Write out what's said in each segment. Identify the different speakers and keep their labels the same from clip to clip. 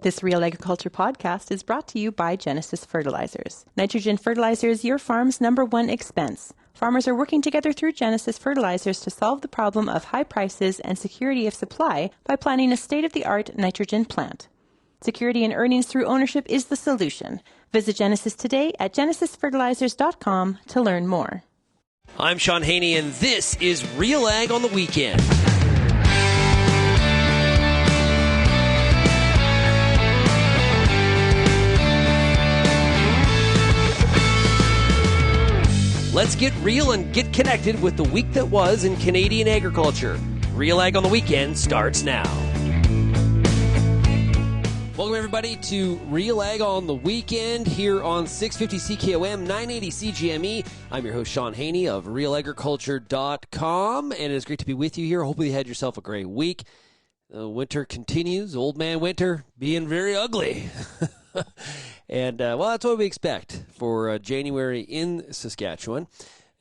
Speaker 1: This Real Agriculture podcast is brought to you by Genesis Fertilizers. Nitrogen fertilizer is your farm's #1 expense. Farmers are working together through Genesis Fertilizers to solve the problem of high prices and security of supply by planning a state-of-the-art nitrogen plant. Security and earnings through ownership is the solution. Visit Genesis today at genesisfertilizers.com to learn more.
Speaker 2: I'm Shaun Haney, and this is RealAg on the Weekend. Let's get real and get connected with the week that was in Canadian agriculture. RealAg on the Weekend starts now. Welcome, everybody, to RealAg on the Weekend here on 650 CKOM, 980 CGME. I'm your host, Shaun Haney of RealAgriculture.com, and it's great to be with you here. Hopefully you had yourself a great week. Winter continues. Old man winter being very ugly. And, well, that's what we expect for January in Saskatchewan.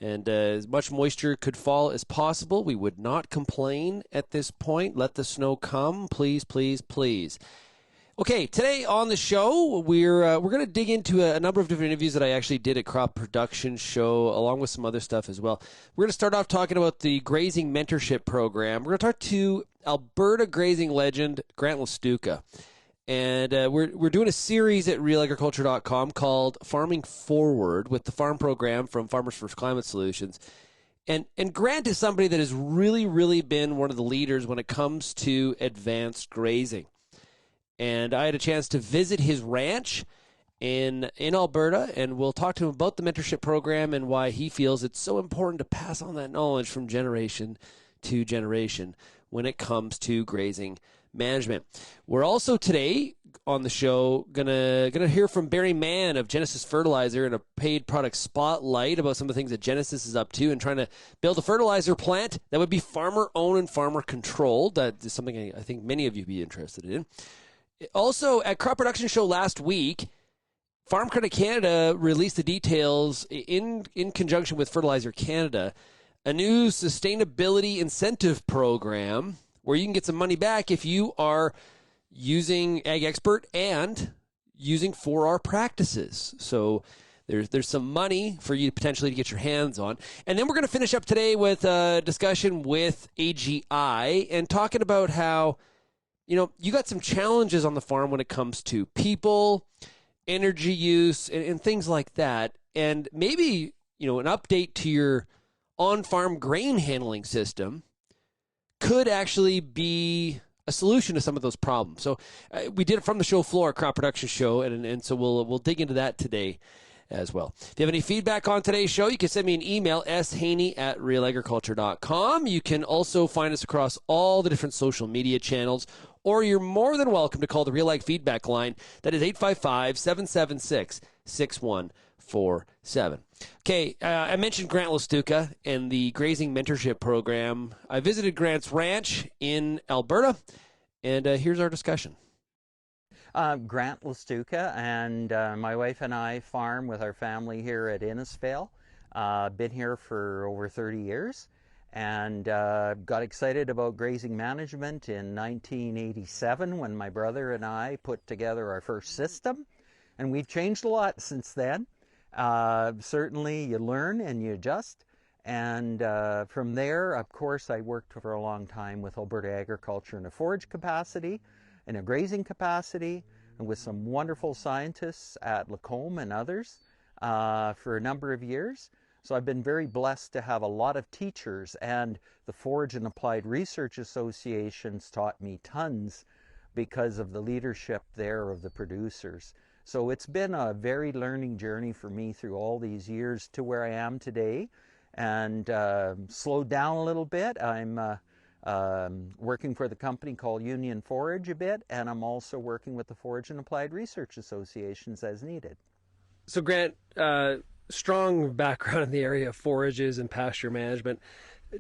Speaker 2: And as much moisture could fall as possible. We would not complain at this point. Let the snow come. Please, please, please. Okay, today on the show, we're going to dig into a number of different interviews that I actually did at Crop Production Show, along with some other stuff as well. We're going to start off talking about the Grazing Mentorship Program. We're going to talk to Alberta grazing legend Grant Lastiwka. And we're doing a series at RealAgriculture.com called Farming Forward with the farm program from Farmers for Climate Solutions. And Grant is somebody that has really been one of the leaders when it comes to advanced grazing. And I had a chance to visit his ranch in Alberta, and we'll talk to him about the mentorship program and why he feels it's so important to pass on that knowledge from generation to generation when it comes to grazing management. We're also today on the show gonna hear from Barrie Mann of Genesis Fertilizer in a paid product spotlight about some of the things that Genesis is up to and trying to build a fertilizer plant that would be farmer owned and farmer controlled. That is something I think many of you would be interested in. Also, at Crop Production Show last week, Farm Credit Canada released the details in conjunction with Fertilizer Canada, a new sustainability incentive program where you can get some money back if you are using Ag Expert and using 4R practices. So there's some money for you potentially to get your hands on. And then we're going to finish up today with a discussion with AGI and talking about how, you got some challenges on the farm when it comes to people, energy use, and things like that. And maybe, an update to your on-farm grain handling system could actually be a solution to some of those problems. So we did it from the show floor, Crop Production Show, and so we'll dig into that today as well. If you have any feedback on today's show, you can send me an email, shaney@realagriculture.com. You can also find us across all the different social media channels, or you're more than welcome to call the RealAg feedback line. That is 855-776-6147. Okay, I mentioned Grant Lastiwka and the Grazing Mentorship Program. I visited Grant's ranch in Alberta, and here's our discussion.
Speaker 3: Grant Lastiwka, and my wife and I farm with our family here at Innisfail. Been here for over 30 years, and got excited about grazing management in 1987 when my brother and I put together our first system, and we've changed a lot since then. Certainly you learn and you adjust, and from there, of course, I worked for a long time with Alberta Agriculture in a forage capacity, in a grazing capacity, and with some wonderful scientists at Lacombe and others for a number of years. So I've been very blessed to have a lot of teachers, and the Forage and Applied Research Associations taught me tons because of the leadership there of the producers. So it's been a very learning journey for me through all these years to where I am today, and slowed down a little bit. I'm working for the company called Union Forage a bit, and I'm also working with the Forage and Applied Research Associations as needed.
Speaker 2: So Grant, strong background in the area of forages and pasture management.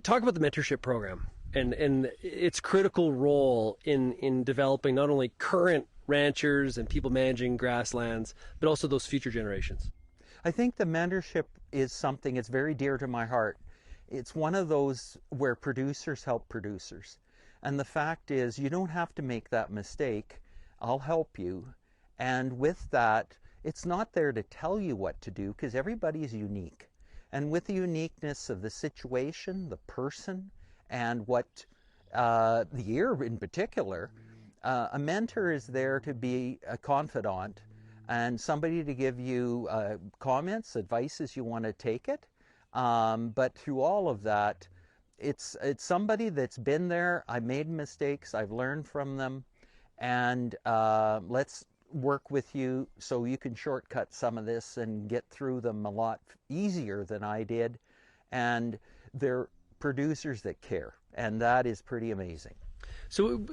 Speaker 2: Talk about the mentorship program and its critical role in developing not only current ranchers and people managing grasslands, but also those future generations.
Speaker 3: I think the mentorship is something that's very dear to my heart. It's one of those where producers help producers. And the fact is, you don't have to make that mistake I'll help you. And with that, it's not there to tell you what to do, because everybody is unique. And with the uniqueness of the situation, the person, and what the year in particular, a mentor is there to be a confidant and somebody to give you comments, advice as you want to take it. But through all of that, it's somebody that's been there. I've made mistakes. I've learned from them. And let's work with you so you can shortcut some of this and get through them a lot easier than I did. And they're producers that care. And that is pretty amazing.
Speaker 2: So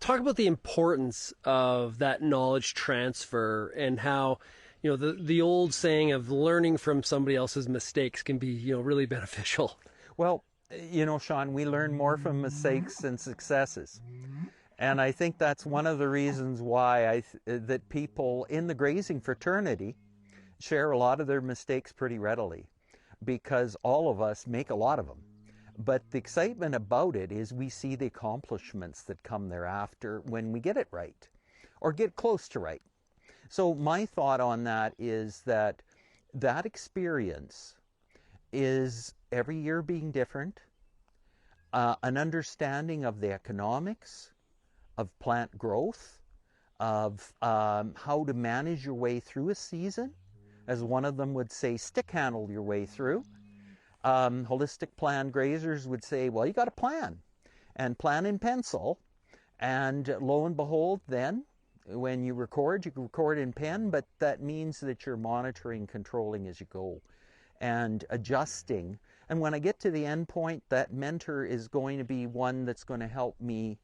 Speaker 2: talk about the importance of that knowledge transfer and how, the old saying of learning from somebody else's mistakes can be, really beneficial.
Speaker 3: Well, Shaun, we learn more from mistakes than successes. And I think that's one of the reasons why that people in the grazing fraternity share a lot of their mistakes pretty readily, because all of us make a lot of them. But the excitement about it is we see the accomplishments that come thereafter when we get it right or get close to right. So my thought on that is that experience is every year being different, an understanding of the economics, of plant growth, of how to manage your way through a season. As one of them would say, stick handle your way through. Holistic plan grazers would say, well, you got to plan and plan in pencil. And lo and behold, then when you can record in pen, but that means that you're monitoring, controlling as you go and adjusting. And when I get to the end point, that mentor is going to be one that's going to help me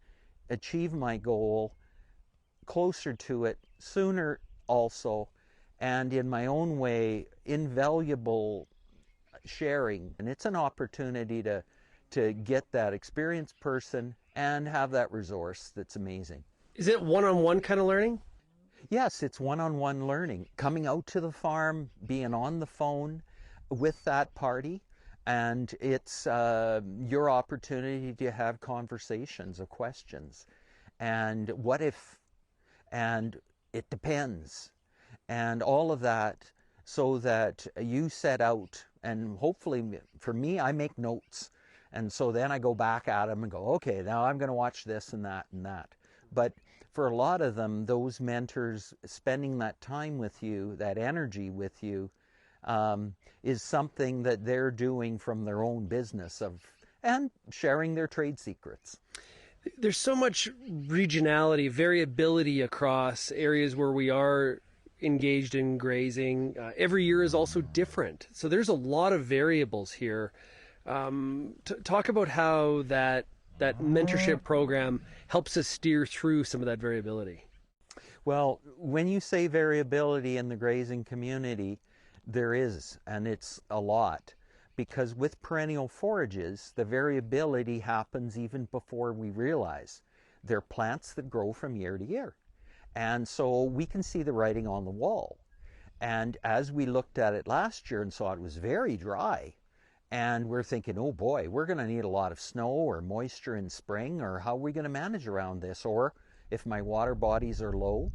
Speaker 3: achieve my goal closer to it sooner also, and in my own way, invaluable sharing. And it's an opportunity to get that experienced person and have that resource that's amazing.
Speaker 2: Is it one-on-one kind of learning?
Speaker 3: Yes, it's one-on-one learning. Coming out to the farm, being on the phone with that party, and it's your opportunity to have conversations of questions. And what if, and it depends, and all of that, so that you set out, and hopefully for me, I make notes. And so then I go back at them and go, okay, now I'm going to watch this and that and that. But for a lot of them, those mentors spending that time with you, that energy with you, is something that they're doing from their own business and sharing their trade secrets.
Speaker 2: There's so much regionality, variability across areas where we are engaged in grazing. Every year is also different. So there's a lot of variables here. Talk about how that mentorship program helps us steer through some of that variability.
Speaker 3: Well, when you say variability in the grazing community, there is, and it's a lot, because with perennial forages, the variability happens even before we realize. They're plants that grow from year to year. And so we can see the writing on the wall. And as we looked at it last year and saw it was very dry, and we're thinking, oh boy, we're going to need a lot of snow or moisture in spring, or how are we going to manage around this? Or if my water bodies are low,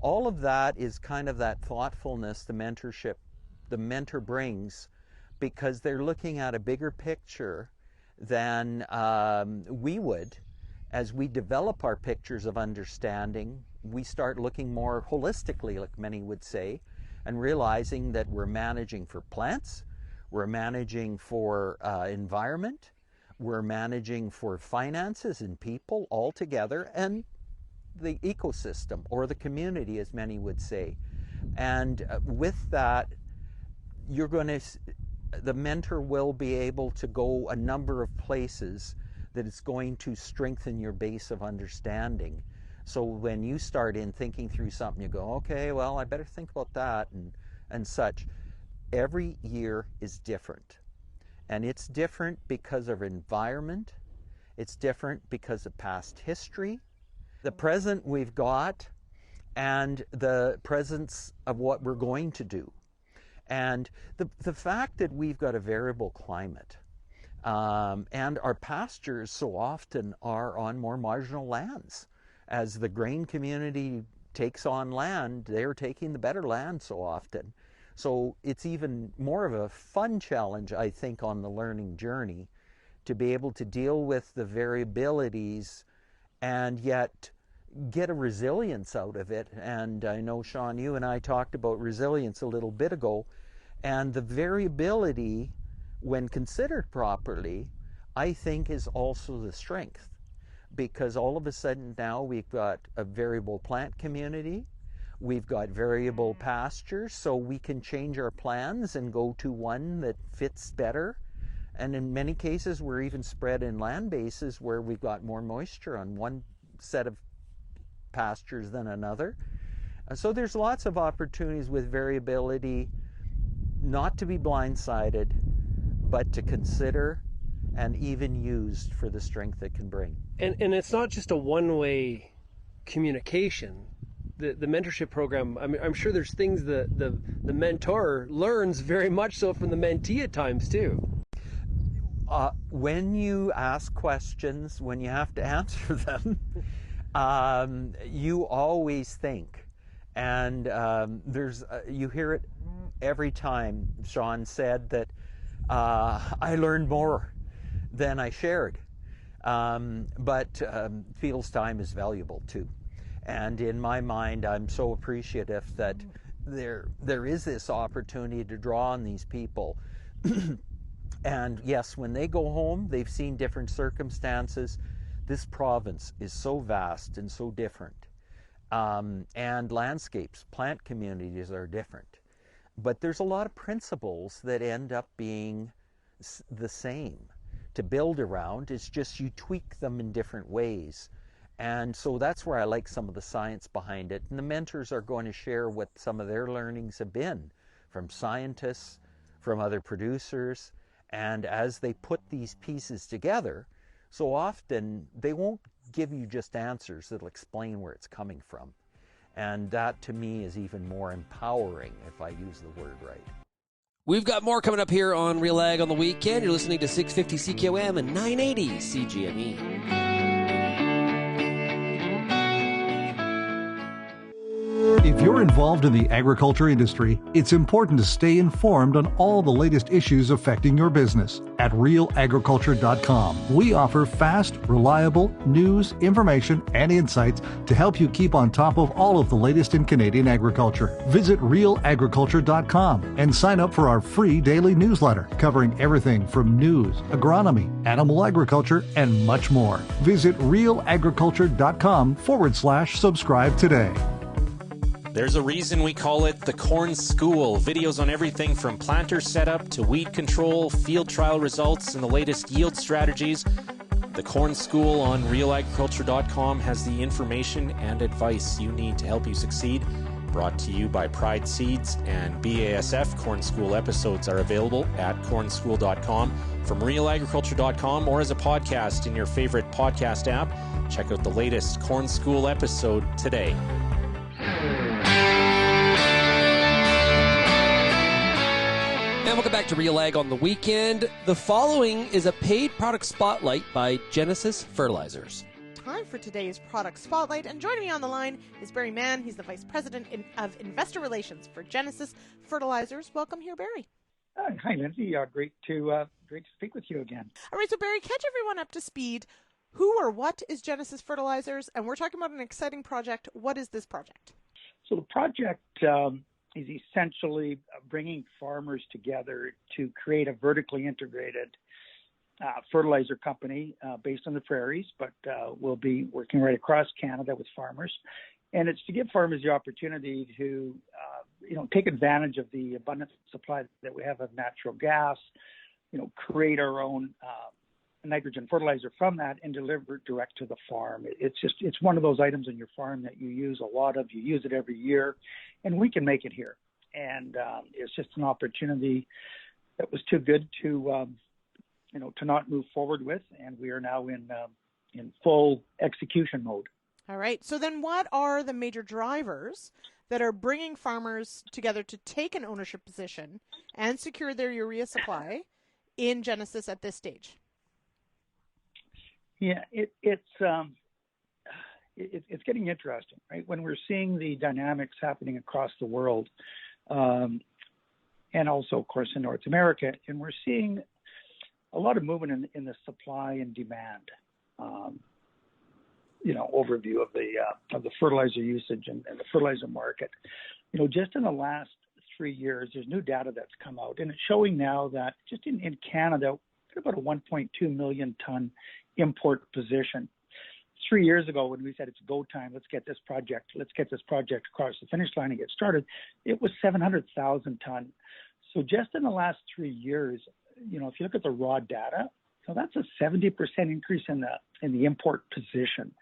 Speaker 3: all of that is kind of that thoughtfulness, the mentorship, the mentor brings, because they're looking at a bigger picture than we would. As we develop our pictures of understanding, we start looking more holistically, like many would say, and realizing that we're managing for plants, we're managing for environment, we're managing for finances and people all together, and the ecosystem, or the community, as many would say. And with that, the mentor will be able to go a number of places that it's going to strengthen your base of understanding. So when you start in thinking through something, you go, okay, well, I better think about that and such. Every year is different. And it's different because of environment. It's different because of past history, the present we've got, and the presence of what we're going to do. And the fact that we've got a variable climate, and our pastures so often are on more marginal lands. As the grain community takes on land, they're taking the better land so often. So it's even more of a fun challenge, I think, on the learning journey to be able to deal with the variabilities and yet get a resilience out of it. And I know, Shaun, you and I talked about resilience a little bit ago, and the variability, when considered properly, I think is also the strength, because all of a sudden now we've got a variable plant community, we've got variable pastures, so we can change our plans and go to one that fits better. And in many cases, we're even spread in land bases where we've got more moisture on one set of pastures than another. So there's lots of opportunities with variability, not to be blindsided, but to consider and even used for the strength it can bring.
Speaker 2: And it's not just a one-way communication. The mentorship program, I mean, I'm sure there's things the mentor learns very much so from the mentee at times too.
Speaker 3: When you ask questions, when you have to answer them, you always think. And you hear it every time. Shaun said that I learned more than I shared. But Phil's time is valuable too. And in my mind, I'm so appreciative that there is this opportunity to draw on these people. And yes, when they go home, they've seen different circumstances. This province is so vast and so different. And landscapes, plant communities are different. But there's a lot of principles that end up being the same to build around. It's just you tweak them in different ways. And so that's where I like some of the science behind it. And the mentors are going to share what some of their learnings have been from scientists, from other producers. And as they put these pieces together, so often they won't give you just answers that'll explain where it's coming from. And that to me is even more empowering, if I use the word right.
Speaker 2: We've got more coming up here on RealAg on the weekend. You're listening to 650 CKOM and 980 CGME.
Speaker 4: If you're involved in the agriculture industry, it's important to stay informed on all the latest issues affecting your business. At RealAgriculture.com, we offer fast, reliable news, information, and insights to help you keep on top of all of the latest in Canadian agriculture. Visit RealAgriculture.com and sign up for our free daily newsletter covering everything from news, agronomy, animal agriculture, and much more. Visit RealAgriculture.com/subscribe today.
Speaker 5: There's a reason we call it the Corn School. Videos on everything from planter setup to weed control, field trial results, and the latest yield strategies. The Corn School on RealAgriculture.com has the information and advice you need to help you succeed. Brought to you by Pride Seeds and BASF. Corn School episodes are available at cornschool.com, from RealAgriculture.com, or as a podcast in your favorite podcast app. Check out the latest Corn School episode today.
Speaker 2: And welcome back to RealAg on the weekend. The following is a paid product spotlight by Genesis Fertilizers.
Speaker 6: Time for today's product spotlight, and joining me on the line is Barrie Mann. He's the Vice President of Investor Relations for Genesis Fertilizers. Welcome here, Barrie.
Speaker 7: Hi, Lindsay. Great to speak with you again.
Speaker 6: All right, so Barrie, catch everyone up to speed. Who or what is Genesis Fertilizers? And we're talking about an exciting project. What is this project?
Speaker 7: So the project is essentially bringing farmers together to create a vertically integrated fertilizer company based on the prairies, but we'll be working right across Canada with farmers. And it's to give farmers the opportunity to, take advantage of the abundant supply that we have of natural gas, create our own nitrogen fertilizer from that and deliver it direct to the farm. It's one of those items on your farm that you use a lot of. You use it every year, and we can make it here. And it's just an opportunity that was too good to not move forward with, and we are now in full execution mode.
Speaker 6: All right. So then, what are the major drivers that are bringing farmers together to take an ownership position and secure their urea supply in Genesis at this stage?
Speaker 7: Yeah, it's getting interesting, right? When we're seeing the dynamics happening across the world, and also, of course, in North America, and we're seeing a lot of movement in the supply and demand, overview of the fertilizer usage and the fertilizer market. Just in the last 3 years, there's new data that's come out, and it's showing now that just in Canada, we're about a 1.2 million ton import position. 3 years ago, when we said it's go time, let's get this project across the finish line and get started, it was 700,000 ton. So just in the last 3 years, if you look at the raw data, so that's a 70% increase in the import position.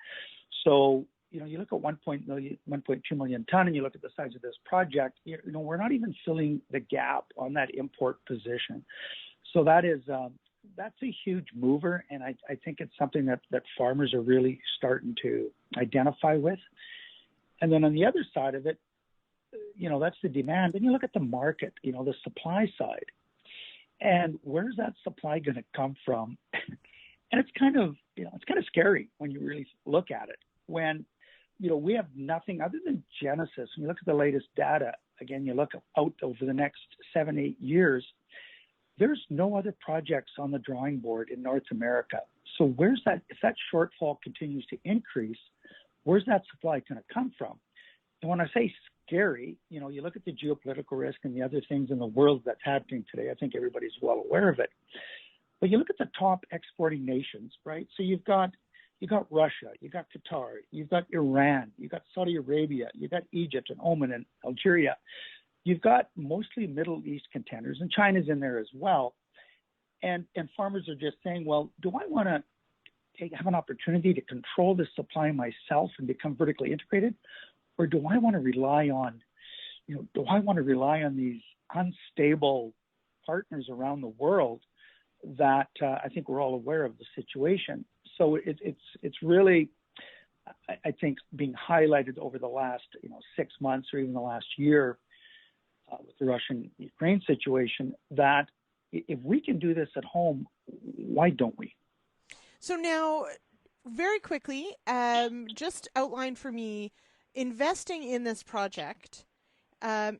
Speaker 7: So you look at 1.2 million ton, and you look at the size of this project. We're not even filling the gap on that import position. So that's a huge mover, and I think it's something that farmers are really starting to identify with. And then on the other side of it, that's the demand. Then you look at the market, the supply side, and where's that supply going to come from? And it's kind of scary when you really look at it. When we have nothing other than Genesis. When you look at the latest data, again, you look out over the next 7-8 years. There's no other projects on the drawing board in North America. So if that shortfall continues to increase, where's that supply going to come from? And when I say scary, you look at the geopolitical risk and the other things in the world that's happening today. I think everybody's well aware of it. But you look at the top exporting nations, right? So you got Russia, you got Qatar, you've got Iran, you've got Saudi Arabia, you've got Egypt and Oman and Algeria. You've got mostly Middle East contenders, and China's in there as well. And farmers are just saying, well, do I want to have an opportunity to control the supply myself and become vertically integrated? Or do I want to rely on, these unstable partners around the world that I think we're all aware of the situation? So it's really, I think, being highlighted over the last 6 months or even the last year with the Russian-Ukraine situation, that if we can do this at home, why don't we?
Speaker 6: So now, very quickly, just outline for me, investing in this project, a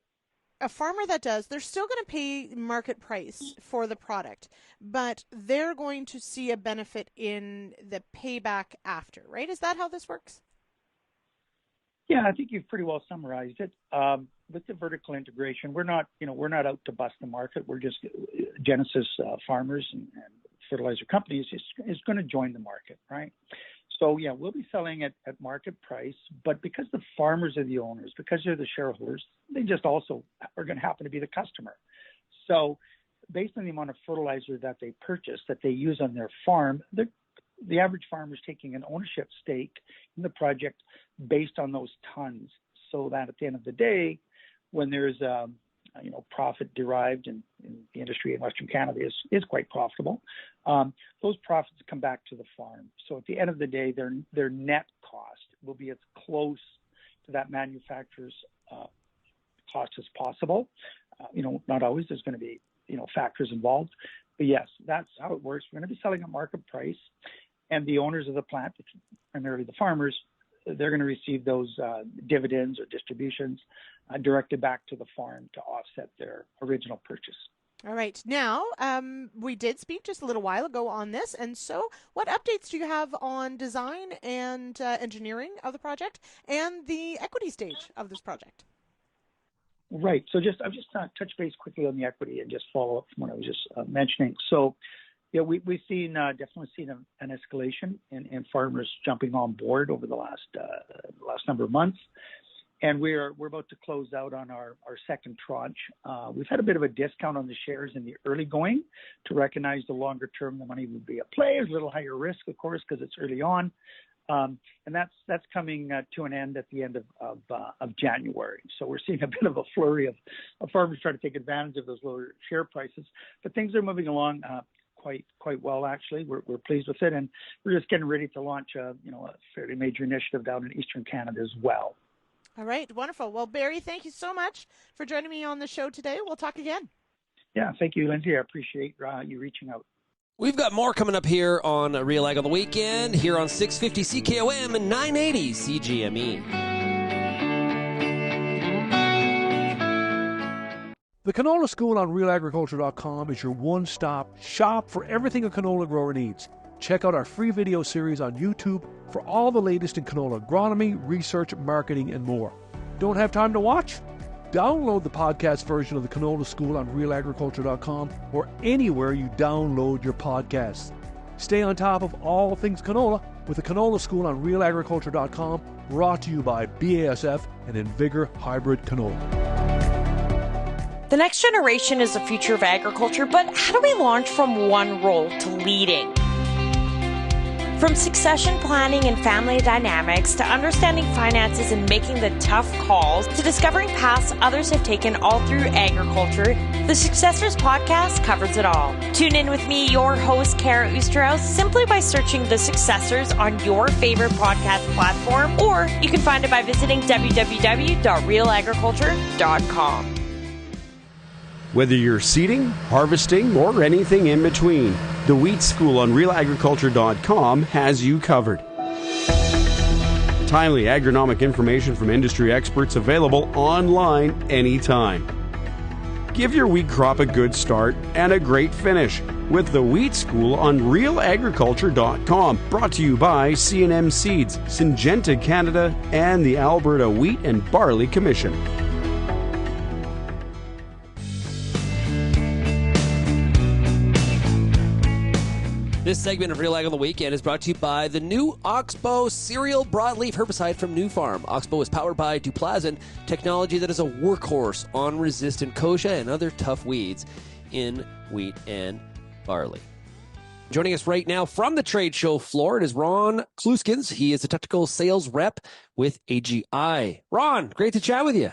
Speaker 6: farmer that does, they're still going to pay market price for the product, but they're going to see a benefit in the payback after, right? Is that how this works?
Speaker 7: Yeah, I think you've pretty well summarized it. With the vertical integration, we're not out to bust the market. We're just Genesis farmers and fertilizer companies is going to join the market, right? So yeah, we'll be selling at market price, but because the farmers are the owners, because they're the shareholders, they just also are going to happen to be the customer. So based on the amount of fertilizer that they purchase, that they use on their farm, the average farmer is taking an ownership stake in the project based on those tons, so that at the end of the day, when there's profit derived in the industry in Western Canada is quite profitable, those profits come back to the farm. So at the end of the day, their net cost will be as close to that manufacturer's cost as possible. Not always. There's going to be factors involved, but yes, that's how it works. We're going to be selling at market price, and the owners of the plant, primarily the farmers, they're going to receive those dividends or distributions directed back to the farm to offset their original purchase.
Speaker 6: All right. Now, we did speak just a little while ago on this, and so what updates do you have on design and engineering of the project and the equity stage of this project?
Speaker 7: Right. So I'll just touch base quickly on the equity and just follow up from what I was just mentioning. So yeah, we've definitely seen an escalation in farmers jumping on board over the last number of months, and we're about to close out on our second tranche. We've had a bit of a discount on the shares in the early going to recognize the longer term the money would be at play. It's a little higher risk, of course, because it's early on, and that's coming to an end at the end of January. So we're seeing a bit of a flurry of farmers trying to take advantage of those lower share prices, but things are moving along quite well, actually. We're pleased with it, and we're just getting ready to launch a fairly major initiative down in Eastern Canada as well.
Speaker 6: All right, wonderful. Well, Barrie, thank you so much for joining me on the show today. We'll talk again.
Speaker 7: Yeah, thank you, Lindsay. I appreciate you reaching out.
Speaker 2: We've got more coming up here on RealAg on the Weekend, here on 650 CKOM and 980 CGME.
Speaker 8: The Canola School on RealAgriculture.com is your one-stop shop for everything a canola grower needs. Check out our free video series on YouTube for all the latest in canola agronomy, research, marketing, and more. Don't have time to watch? Download the podcast version of the Canola School on RealAgriculture.com or anywhere you download your podcasts. Stay on top of all things canola with the Canola School on RealAgriculture.com, brought to you by BASF and Invigor Hybrid Canola.
Speaker 9: The next generation is the future of agriculture, but how do we launch from one role to leading? From succession planning and family dynamics to understanding finances and making the tough calls to discovering paths others have taken all through agriculture, the Successors Podcast covers it all. Tune in with me, your host, Kara Oosterhuis, simply by searching The Successors on your favorite podcast platform, or you can find it by visiting www.realagriculture.com.
Speaker 10: Whether you're seeding, harvesting, or anything in between, the Wheat School on RealAgriculture.com has you covered. Timely agronomic information from industry experts available online anytime. Give your wheat crop a good start and a great finish with the Wheat School on RealAgriculture.com, brought to you by C&M Seeds, Syngenta Canada, and the Alberta Wheat and Barley Commission.
Speaker 2: This segment of RealAg on the Weekend is brought to you by the new Oxbow cereal broadleaf herbicide from New Farm. Oxbow is powered by Duplazin, technology that is a workhorse on resistant kochia and other tough weeds in wheat and barley. Joining us right now from the trade show floor, it is Ron Kluskins. He is a technical sales rep with AGI. Ron, great to chat with you.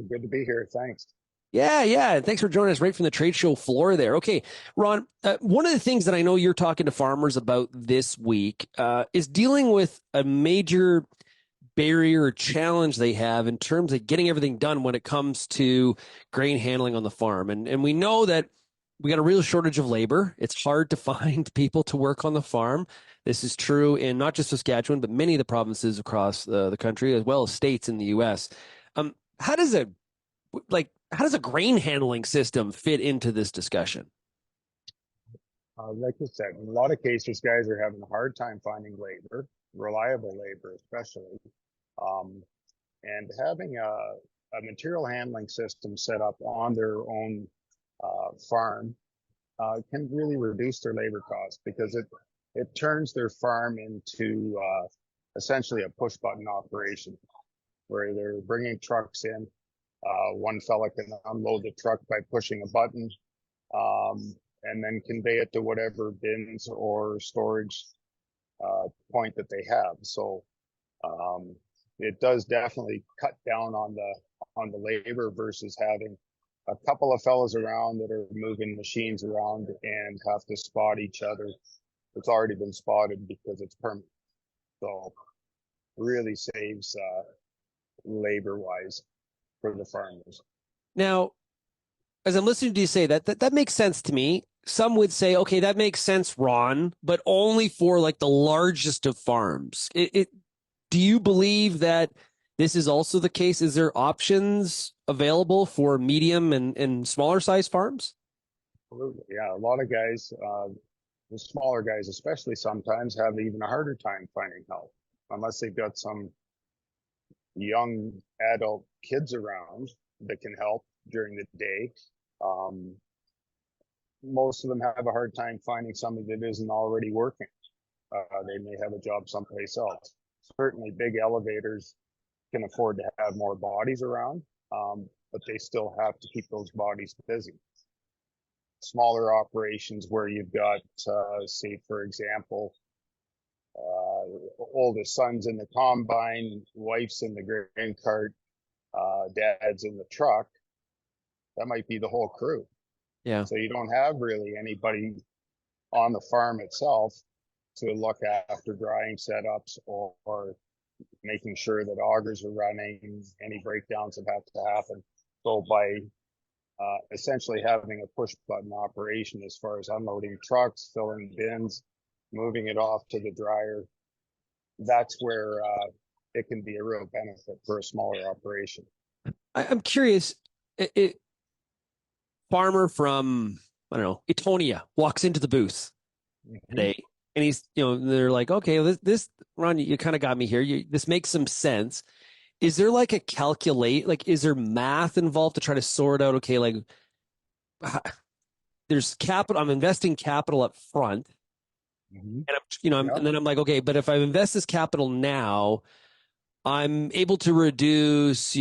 Speaker 11: Good to be here. Thanks.
Speaker 2: Yeah. Thanks for joining us right from the trade show floor there. Okay, Ron, one of the things that I know you're talking to farmers about this week is dealing with a major barrier or challenge they have in terms of getting everything done when it comes to grain handling on the farm. And we know that we got a real shortage of labor. It's hard to find people to work on the farm. This is true in not just Saskatchewan, but many of the provinces across the country, as well as states in the U.S. How does a grain handling system fit into this discussion?
Speaker 11: Like you said, in a lot of cases, guys are having a hard time finding labor, reliable labor especially, and having a material handling system set up on their own farm can really reduce their labor costs, because it turns their farm into essentially a push-button operation where they're bringing trucks in. One fella can unload the truck by pushing a button, and then convey it to whatever bins or storage point that they have. So it does definitely cut down on the labor versus having a couple of fellas around that are moving machines around and have to spot each other. It's already been spotted because it's permanent. So really saves labor-wise for the farmers.
Speaker 2: Now, as I'm listening to you say that makes sense to me. Some would say, okay, that makes sense, Ron, but only for like the largest of farms. Do you believe that this is also the case? Is there options available for medium and smaller size farms?
Speaker 11: Absolutely. Yeah. A lot of guys, the smaller guys especially, sometimes have even a harder time finding help unless they've got some young adult kids around that can help during the day. Most of them have a hard time finding somebody that isn't already working. They may have a job someplace else. Certainly big elevators can afford to have more bodies around, but they still have to keep those bodies busy. Smaller operations where you've got, say, for example, oldest son's in the combine, wife's in the grain cart, dad's in the truck, that might be the whole crew.
Speaker 2: Yeah.
Speaker 11: So you don't have really anybody on the farm itself to look after drying setups or making sure that augers are running, any breakdowns that have to happen. So by essentially having a push button operation as far as unloading trucks, filling bins, moving it off to the dryer. That's where it can be a real benefit for a smaller operation.
Speaker 2: I'm curious. Farmer from, I don't know, Etonia walks into the booth today, and he's, they're like, okay, this Ron, you kind of got me here. This makes some sense. Is there like is there math involved to try to sort out, okay, like there's capital, I'm investing capital up front, and and then I'm like, okay, but if I invest this capital now, I'm able to reduce,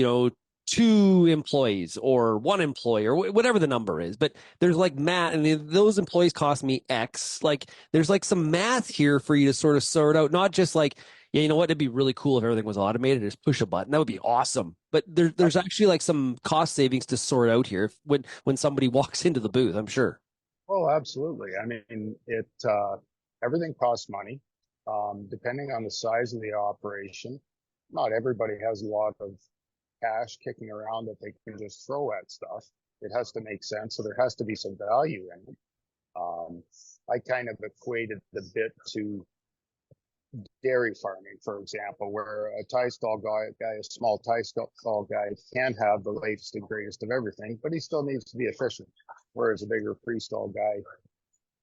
Speaker 2: 2 employees or 1 employee or whatever the number is. But there's like math, and those employees cost me X. Like there's like some math here for you to sort out, not just like, yeah, you know what? It'd be really cool if everything was automated. Just push a button. That would be awesome. But there's actually like some cost savings to sort out here when somebody walks into the booth, I'm sure.
Speaker 11: Oh, absolutely. I mean, everything costs money, depending on the size of the operation. Not everybody has a lot of cash kicking around that they can just throw at stuff. It has to make sense, so there has to be some value in it. I kind of equated the bit to dairy farming, for example, where a tie stall guy, a small tie stall guy, can have the latest and greatest of everything, but he still needs to be efficient. Whereas a bigger pre-stall guy,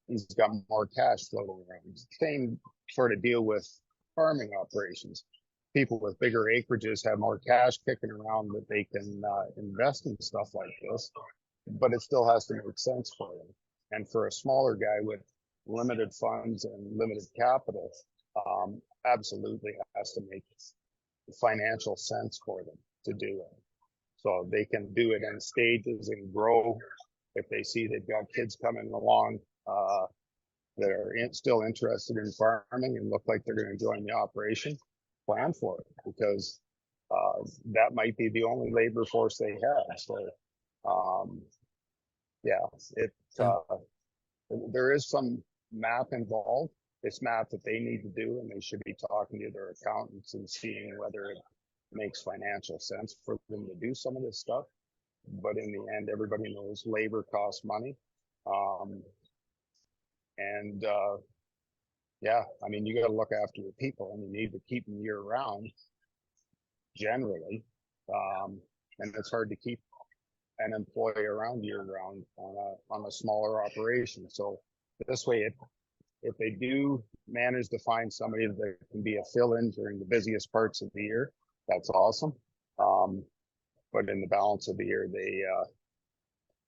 Speaker 11: he's got more cash floating around. Same sort of deal with farming operations. People with bigger acreages have more cash kicking around that they can invest in stuff like this, but it still has to make sense for them. And for a smaller guy with limited funds and limited capital, absolutely has to make financial sense for them to do it. So they can do it in stages and grow. If they see they've got kids coming along that are still interested in farming and look like they're going to join the operation, plan for it, because that might be the only labor force they have. So, there is some math involved. It's math that they need to do, and they should be talking to their accountants and seeing whether it makes financial sense for them to do some of this stuff. But in the end, everybody knows labor costs money. I mean, you got to look after your people, and you need to keep them year round generally. And it's hard to keep an employee around year round on a smaller operation. So this way, if they do manage to find somebody that can be a fill-in during the busiest parts of the year, that's awesome. But in the balance of the year,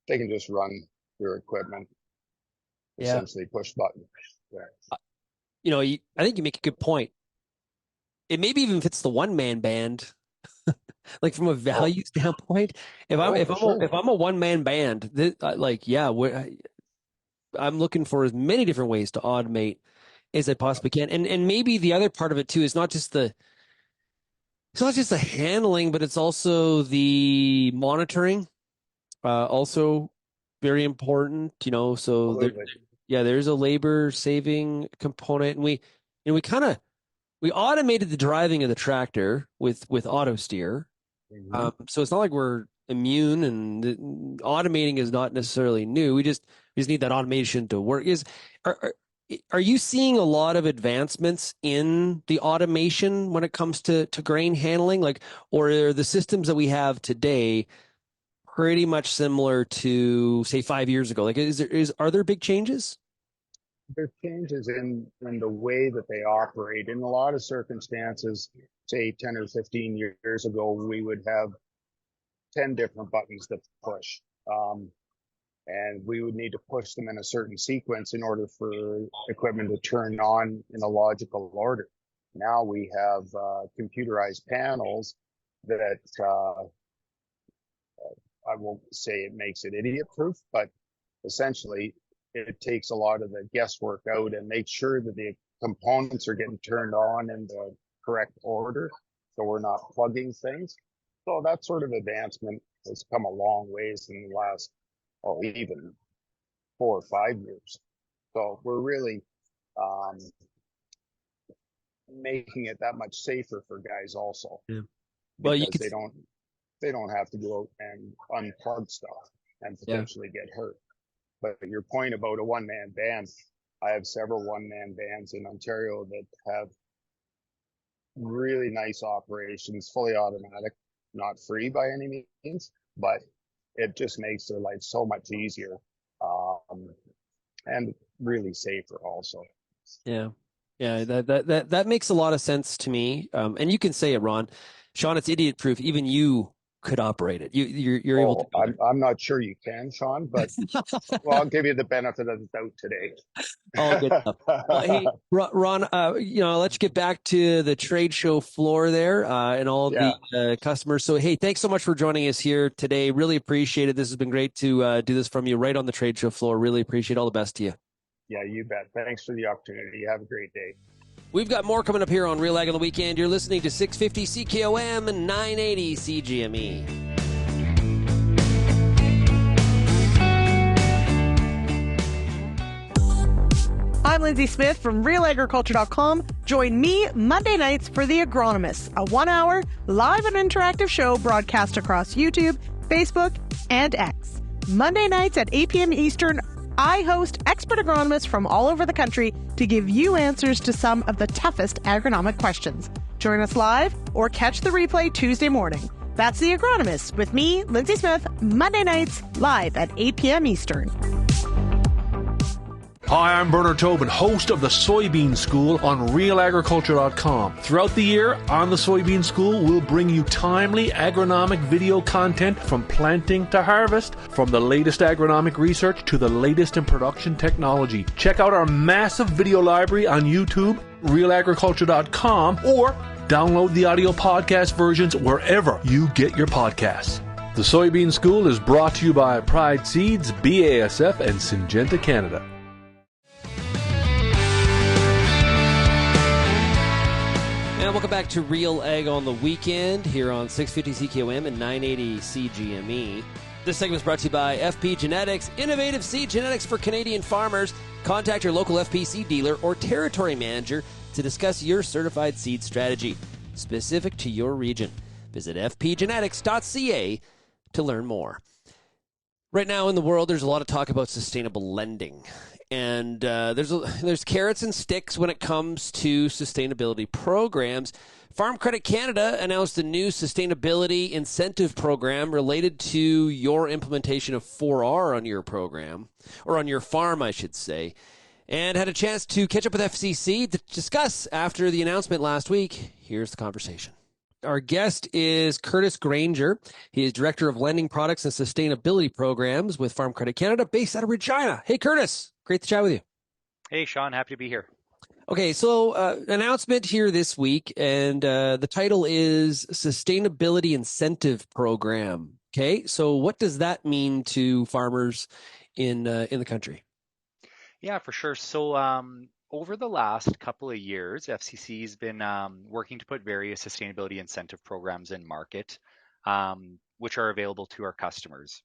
Speaker 11: they can just run their equipment, essentially push button. Yeah.
Speaker 2: I think you make a good point. It maybe even fits the one-man band, like from a value standpoint. If I'm a one-man band, I'm looking for as many different ways to automate as I possibly can. And maybe the other part of it too is not just the handling, but it's also the monitoring. Also very important, so there's a labor saving component. And we automated the driving of the tractor with auto steer. So it's not like we're immune, and automating is not necessarily new. We just need that automation to work. Are you seeing a lot of advancements in the automation when it comes to grain handling? Or are the systems that we have today pretty much similar to, say, 5 years ago? Are there big changes?
Speaker 11: There's changes in the way that they operate. In a lot of circumstances, say 10 or 15 years ago, we would have 10 different buttons to push. And we would need to push them in a certain sequence in order for equipment to turn on in a logical order. Now we have computerized panels that I won't say it makes it idiot-proof, but essentially it takes a lot of the guesswork out and makes sure that the components are getting turned on in the correct order, so we're not plugging things. So that sort of advancement has come a long ways in the last, even 4 or 5 years. So we're really making it that much safer for guys also.
Speaker 2: Yeah. Well,
Speaker 11: because they don't have to go out and unplug stuff and potentially get hurt. But your point about a one-man band, I have several one-man bands in Ontario that have really nice operations, fully automatic, not free by any means, but it just makes their life so much easier, and really safer also.
Speaker 2: Yeah. Yeah, that makes a lot of sense to me. And you can say it, Ron. Shaun, it's idiot proof. Even you could operate it. You're able to go there.
Speaker 11: I'm not sure you can, Shaun, but well, I'll give you the benefit of the doubt today.
Speaker 2: All good stuff. Well, hey, Ron, I'll let you get back to the trade show floor there, and all the customers. So, hey, thanks so much for joining us here today. Really appreciate it. This has been great to do this from you right on the trade show floor. Really appreciate it. All the best to you.
Speaker 11: Yeah, you bet. Thanks for the opportunity. Have a great day.
Speaker 2: We've got more coming up here on Real Ag on the Weekend. You're listening to 650 CKOM and 980 CGME.
Speaker 6: I'm Lindsay Smith from RealAgriculture.com. Join me Monday nights for The Agronomists, a 1-hour live and interactive show broadcast across YouTube, Facebook, and X. Monday nights at 8 p.m. Eastern, I host expert agronomists from all over the country to give you answers to some of the toughest agronomic questions. Join us live or catch the replay Tuesday morning. That's The Agronomists with me, Lindsay Smith, Monday nights live at 8 p.m. Eastern.
Speaker 8: Hi, I'm Bernard Tobin, host of the Soybean School on RealAgriculture.com. Throughout the year, on the Soybean School, we'll bring you timely agronomic video content from planting to harvest, from the latest agronomic research to the latest in production technology. Check out our massive video library on YouTube, RealAgriculture.com, or download the audio podcast versions wherever you get your podcasts. The Soybean School is brought to you by Pride Seeds, BASF, and Syngenta Canada.
Speaker 2: And welcome back to Real Ag on the Weekend here on 650 CKOM and 980 CGME. This segment is brought to you by FP Genetics, innovative seed genetics for Canadian farmers. Contact your local FP seed dealer or territory manager to discuss your certified seed strategy specific to your region. Visit fpgenetics.ca to learn more. Right now in the world, there's a lot of talk about sustainable lending. And there's carrots and sticks when it comes to sustainability programs. Farm Credit Canada announced a new sustainability incentive program related to your implementation of 4R on your program, or on your farm, I should say, and had a chance to catch up with FCC to discuss after the announcement last week. Here's the conversation. Our guest is Curtis Granger. He is Director of Lending Products and Sustainability Programs with Farm Credit Canada, based out of Regina. Hey, Curtis. Great to chat with you.
Speaker 12: Hey, Shaun. Happy to be here.
Speaker 2: Okay, so announcement here this week, and the title is Sustainability Incentive Program. Okay, so what does that mean to farmers in the country?
Speaker 12: Yeah, for sure. So over the last couple of years, FCC has been working to put various sustainability incentive programs in market, which are available to our customers.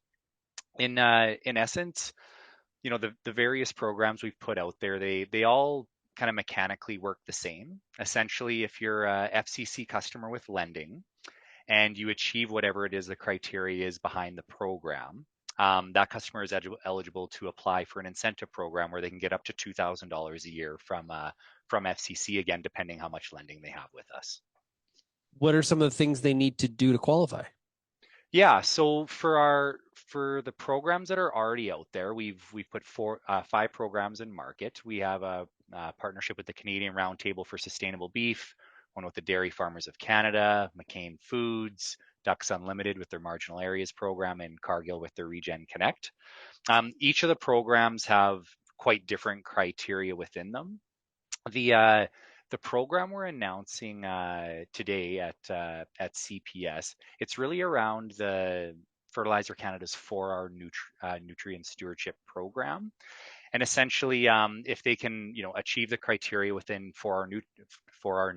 Speaker 12: In essence, you know, the various programs we've put out there, they all kind of mechanically work the same. Essentially, if you're a FCC customer with lending and you achieve whatever it is the criteria is behind the program, that customer is eligible to apply for an incentive program where they can get up to $2,000 a year from FCC, again, depending how much lending they have with us.
Speaker 2: What are some of the things they need to do to qualify?
Speaker 12: Yeah, so for the programs that are already out there, we've put 5 programs in market. We have a partnership with the Canadian Roundtable for Sustainable Beef, one with the Dairy Farmers of Canada, McCain Foods, Ducks Unlimited with their Marginal Areas program, and Cargill with their Regen Connect. Each of the programs have quite different criteria within them. The program we're announcing today at CPS, it's really around the Fertilizer Canada's 4R nutrient stewardship program, and essentially, if they can, achieve the criteria within 4R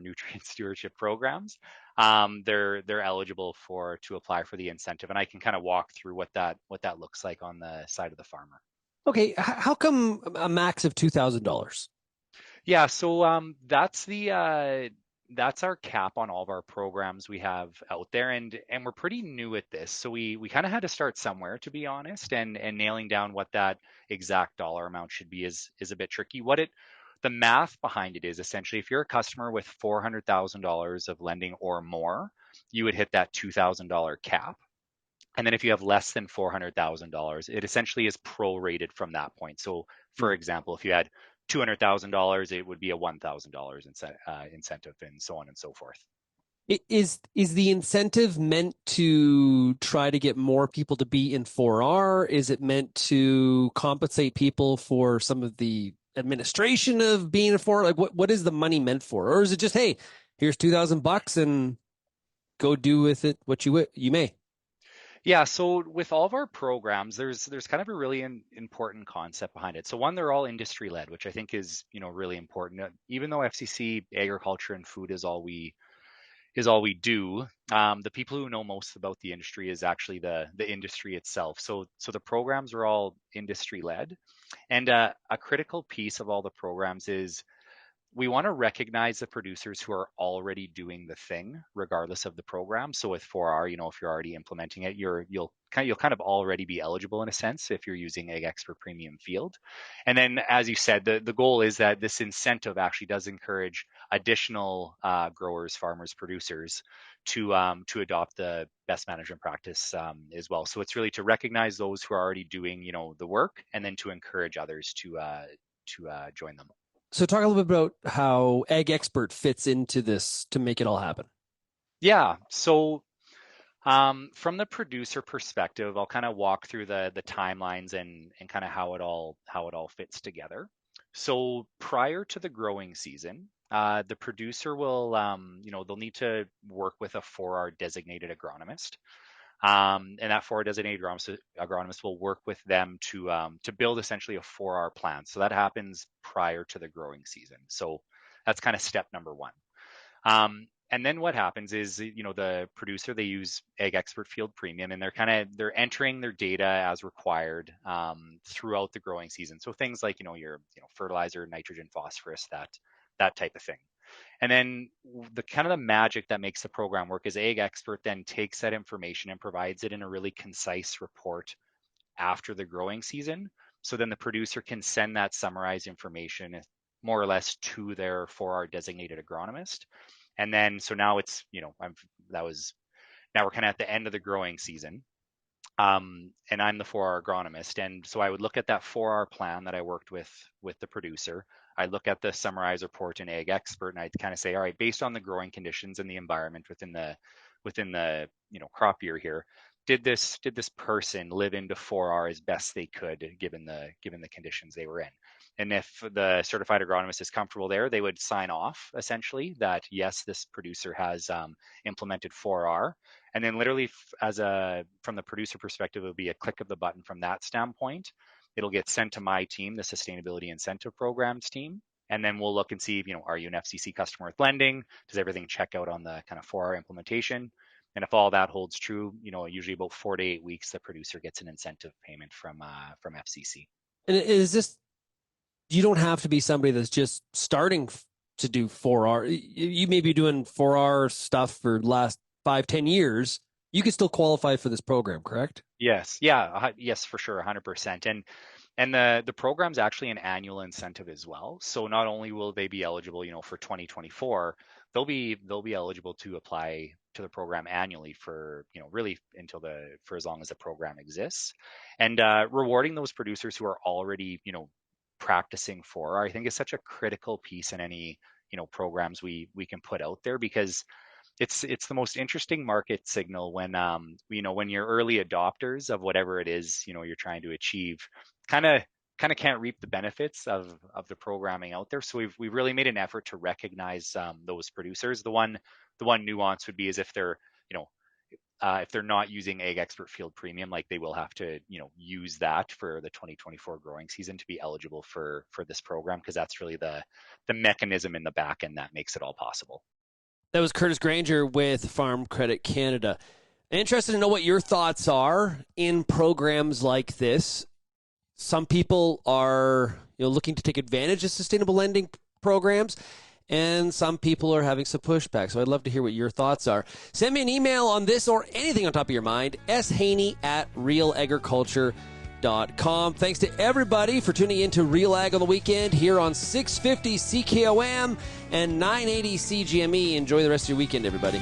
Speaker 12: nutrient stewardship programs, they're eligible to apply for the incentive, and I can kind of walk through what that looks like on the side of the farmer.
Speaker 2: Okay, how come a max of $2,000?
Speaker 12: Yeah, so that's the that's our cap on all of our programs we have out there, and we're pretty new at this, so we kind of had to start somewhere, to be honest, and nailing down what that exact dollar amount should be is a bit tricky. The math behind it is essentially if you're a customer with $400,000 of lending or more, you would hit that $2,000 cap. And then if you have less than $400,000, it essentially is prorated from that point. So for example, if you had $200,000, it would be a $1,000 incentive, and so on and so forth.
Speaker 2: Is the incentive meant to try to get more people to be in 4R? Is it meant to compensate people for some of the administration of being in 4R? Like what is the money meant for? Or is it just, hey, here's $2,000 and go do with it what you may?
Speaker 12: Yeah, so with all of our programs, there's kind of a really important concept behind it. So one, they're all industry led, which I think is really important. Even though FCC agriculture and food is all we do, the people who know most about the industry is actually the industry itself. So the programs are all industry led, and a critical piece of all the programs is we want to recognize the producers who are already doing the thing, regardless of the program. So with 4R, if you're already implementing it, you'll kind of already be eligible in a sense if you're using Ag Expert Premium Field. And then, as you said, the goal is that this incentive actually does encourage additional growers, farmers, producers to adopt the best management practice as well. So it's really to recognize those who are already doing the work, and then to encourage others to join them.
Speaker 2: So talk a little bit about how Ag Expert fits into this to make it all happen.
Speaker 12: Yeah. So from the producer perspective, I'll kind of walk through the timelines and kind of how it all fits together. So prior to the growing season, the producer will they'll need to work with a 4R designated agronomist. And that 4R designated agronomist will work with them to build essentially a 4R plan. So that happens prior to the growing season. So that's kind of step number one. And then what happens is, the producer, they use Ag Expert Field Premium, and they're entering their data as required throughout the growing season. So things like, your fertilizer, nitrogen, phosphorus, that type of thing. And then the kind of the magic that makes the program work is Ag Expert then takes that information and provides it in a really concise report after the growing season. So then the producer can send that summarized information more or less to their 4R designated agronomist. And then, so now it's, now we're kind of at the end of the growing season. And I'm the 4R agronomist. And so I would look at that 4R plan that I worked with the producer. I look at the summarized report in Ag Expert, and I'd kind of say, all right, based on the growing conditions and the environment within the crop year here, did this person live into 4R as best they could given the conditions they were in? And if the certified agronomist is comfortable there, they would sign off essentially that yes, this producer has implemented 4R. And then literally from the producer perspective, it would be a click of the button from that standpoint. It'll get sent to my team, the Sustainability Incentive Programs team. And then we'll look and see, are you an FCC customer with lending? Does everything check out on the kind of 4R implementation? And if all that holds true, usually about 4 to 8 weeks, the producer gets an incentive payment from FCC.
Speaker 2: And is this, you don't have to be somebody that's just starting to do 4R. You may be doing 4R stuff for the last 5-10 years. You can still qualify for this program, correct?
Speaker 12: Yes. Yeah. Yes, for sure. 100%. And the program's actually an annual incentive as well. So not only will they be eligible, for 2024, they'll be eligible to apply to the program annually for, really for as long as the program exists. And rewarding those producers who are already, practicing 4R, I think is such a critical piece in any, programs we can put out there, because it's the most interesting market signal when when you're early adopters of whatever it is you're trying to achieve, kind of can't reap the benefits of the programming out there. So we've really made an effort to recognize those producers. The one nuance would be is if they're not using Ag Expert Field Premium, like they will have to use that for the 2024 growing season to be eligible for this program, because that's really the mechanism in the back end that makes it all possible.
Speaker 2: That was Curtis Granger with Farm Credit Canada. Interested to know what your thoughts are in programs like this. Some people are looking to take advantage of sustainable lending programs, and some people are having some pushback. So I'd love to hear what your thoughts are. Send me an email on this or anything on top of your mind, shaney@realagriculture.com. Thanks to everybody for tuning in to Real Ag on the weekend here on 650 CKOM and 980 CGME. Enjoy the rest of your weekend, everybody.